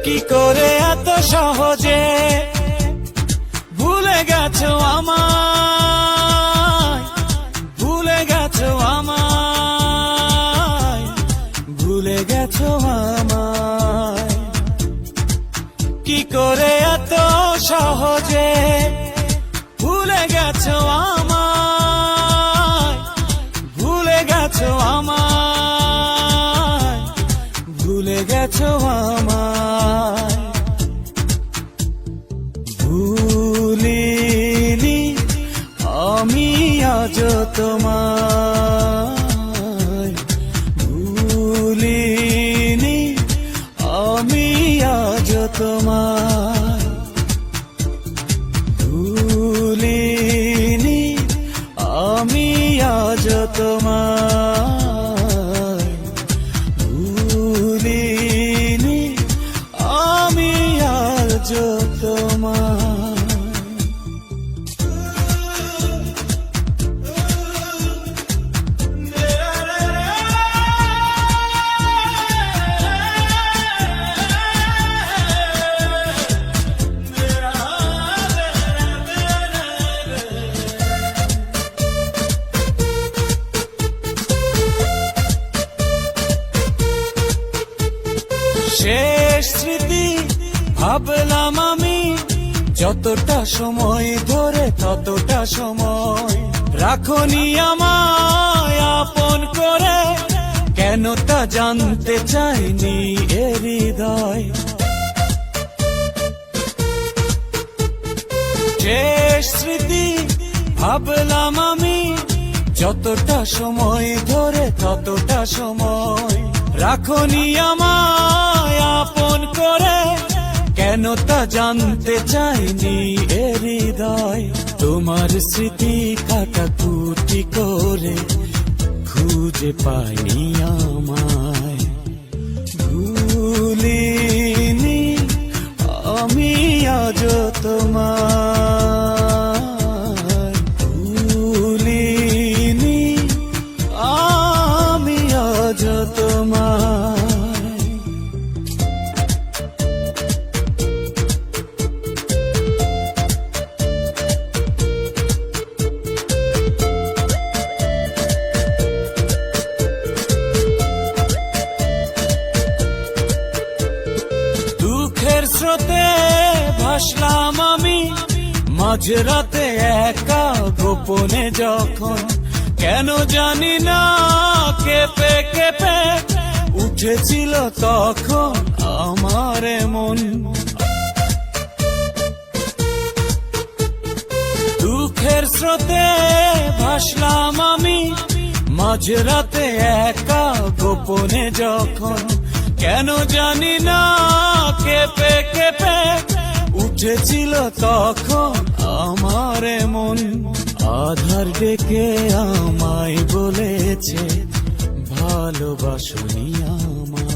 কি করে এত সহজে ভুলে গেছো আমায়, ভুলে গেছো আমায়, ভুলে গেছো আমায়। কি করে এত সহজে ভুলে গেছো আমায়, ভুলে গেছো আমায়, ভুলে গেছো আমায়। ভুলিনি আমি আজ তোমায়, ভুলিনি আমি আজ তোমায়, ভুলিনি আমি আজ তোমায়, ভুলিনি আমি আজ তোমায়। শেষ স্মৃতি ভাবলাম আমি, যতটা সময় ধরে ততটা সময় রাখনি আমায় আপন করে, কেন তা জানতে চাইনি এ হৃদয়। শেষ স্মৃতি ভাবলাম আমি, যতটা সময় ধরে ততটা সময় রাখনি আমায় আপন করে, কেন তা জানতে চাইনি এ হৃদয়। তোমার স্মৃতি কাটাকুটি করে খুঁজে পাইনি আমায়, ভুলিনি আমি আজ তোমায়, ভুলিনি আমি আজ তোমায়। দুঃখের স্রোতে ভাসলাম আমি মাঝরাতে একা গোপনে যখন, কেন জানি না কেঁপে কেঁপে উঠেছিল তখন আমার মন। দুঃখের স্রোতে ভাসলাম আমি মাঝরাতে একা গোপনে যখন, কেন জানি না কেঁপে কেঁপে উঠেছিল তখন আমার মন। আধার ডেকে আমায় বলেছে ভালোবাসনি আমায়।